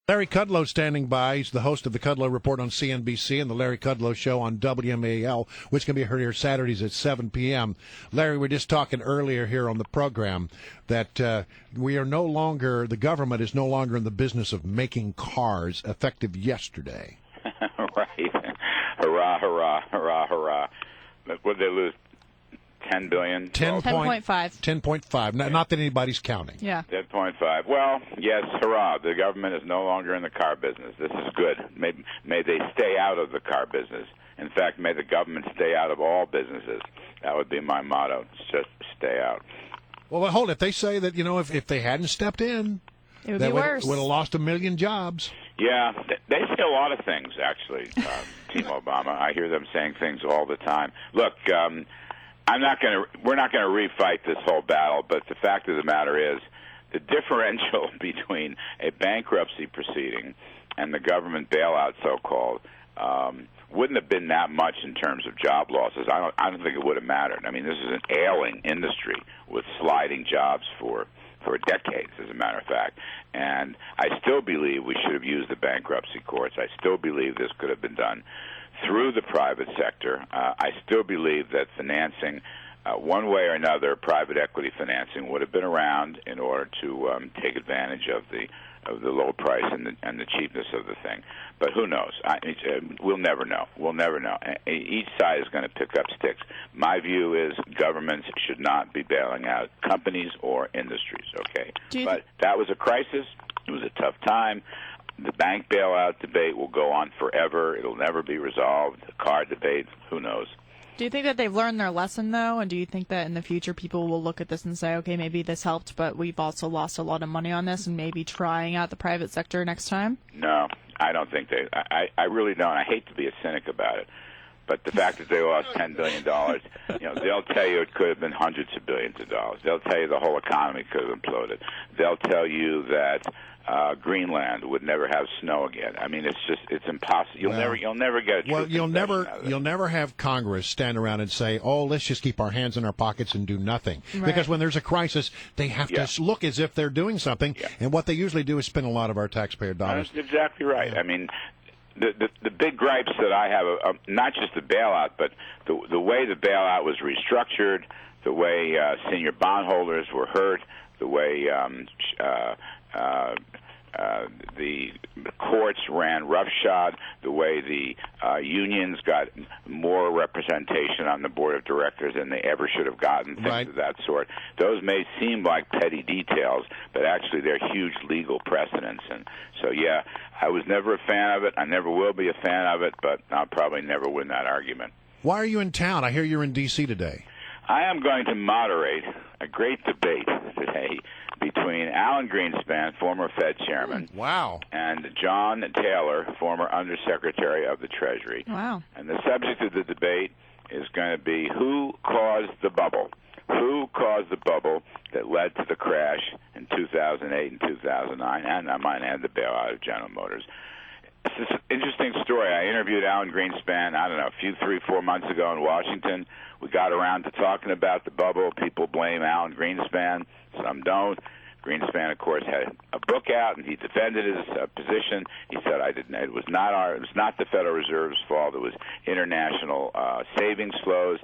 Larry Kudlow standing by. He's the host of the Kudlow Report on CNBC and the Larry Kudlow Show on WMAL, which can be heard here Saturdays at 7 p.m. Larry, we were just talking earlier here on the program that we are no longer, the government is no longer in the business of making cars effective yesterday. Right. Hurrah, hurrah, hurrah, hurrah. What did they lose? 10 billion? 10.5. 10.5. Not that anybody's counting. Yeah. 10.5. Well, yes, hurrah. The government is no longer in the car business. This is good. May they stay out of the car business. In fact, may the government stay out of all businesses. That would be my motto. Just stay out. Well, hold it. They say that, if they hadn't stepped in, it would be worse. Would have lost 1 million jobs. Yeah, they say a lot of things, actually, Team Obama. I hear them saying things all the time. Look, we're not going to refight this whole battle, but the fact of the matter is the differential between a bankruptcy proceeding and the government bailout, so-called, wouldn't have been that much in terms of job losses. I don't think it would have mattered. I mean, this is an ailing industry with sliding jobs for decades, as a matter of fact. And I still believe we should have used the bankruptcy courts. I still believe this could have been done through the private sector. I still believe that financing, one way or another, private equity financing would have been around in order to take advantage of the low price and the cheapness of the thing. But who knows? We'll never know. We'll never know. Each side is going to pick up sticks. My view is governments should not be bailing out companies or industries, okay? But that was a crisis. It was a tough time. The bank bailout debate will go on forever. It'll never be resolved. The car debate, who knows? Do you think that they've learned their lesson, though? And do you think that in the future people will look at this and say, okay, maybe this helped, but we've also lost a lot of money on this, and maybe trying out the private sector next time? No, I don't think they. I really don't. I hate to be a cynic about it, but the fact that they lost $10 billion, they'll tell you it could have been hundreds of billions of dollars. They'll tell you the whole economy could have imploded. They'll tell you that Greenland would never have snow again. I mean, it's impossible. You'll never get a truth. Well, you'll never have Congress stand around and say, "Oh, let's just keep our hands in our pockets and do nothing." Right. Because when there's a crisis, they have to look as if they're doing something, and what they usually do is spend a lot of our taxpayer dollars. That's exactly right. I mean, the big gripes that I have are not just the bailout, but the way the bailout was restructured, the way senior bondholders were hurt, the way the courts ran roughshod, the way the unions got more representation on the board of directors than they ever should have gotten, things of that sort. Those may seem like petty details, but actually they're huge legal precedents. And so, yeah, I was never a fan of it. I never will be a fan of it, but I'll probably never win that argument. Why are you in town? I hear you're in D.C. today. I am going to moderate a great debate today between Alan Greenspan, former Fed chairman, and John Taylor, former Undersecretary of the Treasury. Wow. And the subject of the debate is going to be who caused the bubble? Who caused the bubble that led to the crash in 2008 and 2009, and I might add the bailout of General Motors? It's an interesting story. I interviewed Alan Greenspan, 3-4 months ago in Washington. We got around to talking about the bubble. People blame Alan Greenspan. Some don't. Greenspan, of course, had a book out, and he defended his position. He said, it was not the Federal Reserve's fault. It was international savings flows.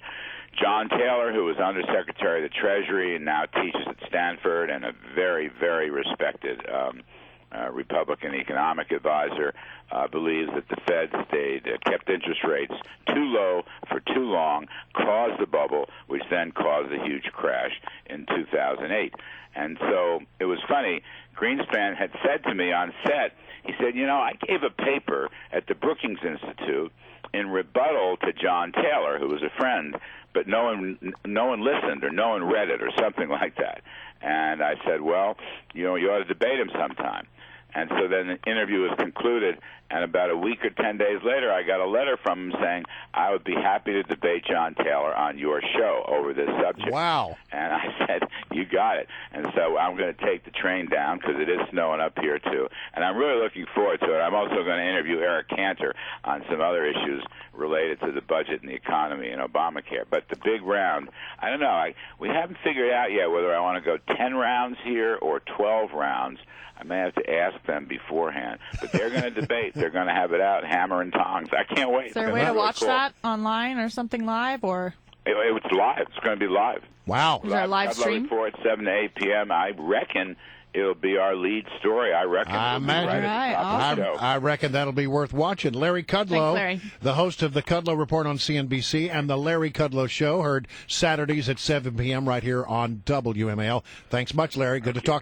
John Taylor, who was Undersecretary of the Treasury and now teaches at Stanford and a very, very respected Republican economic advisor, believes that the Fed kept interest rates too low for too long, caused the bubble, which then caused a huge crash in 2008. And so it was funny. Greenspan had said to me on set, he said, I gave a paper at the Brookings Institute in rebuttal to John Taylor, who was a friend, but no one listened or no one read it or something like that. And I said, well, you ought to debate him sometime. And so then the interview was concluded, and about a week or 10 days later, I got a letter from him saying, I would be happy to debate John Taylor on your show over this subject. Wow. And I said, you got it. And so I'm going to take the train down because it is snowing up here, too. And I'm really looking forward to it. I'm also going to interview Eric Cantor on some other issues related to the budget and the economy and Obamacare. But the big round, I don't know. We haven't figured out yet whether I want to go 10 rounds here or 12 rounds. I may have to ask ask them beforehand. But they're going to debate. They're going to have it out, hammer and tongs. I can't wait. Is there a way to watch that online or something live, or? It's live. It's going to be live. Wow. Is there a live stream? Report, 7 to 8 p.m. I reckon it'll be our lead story. I reckon. I reckon that'll be worth watching. Larry Kudlow, Thanks, Larry. the host of the Kudlow Report on CNBC and the Larry Kudlow Show, heard Saturdays at 7 p.m. right here on WMAL. Thanks much, Larry. Good to talk.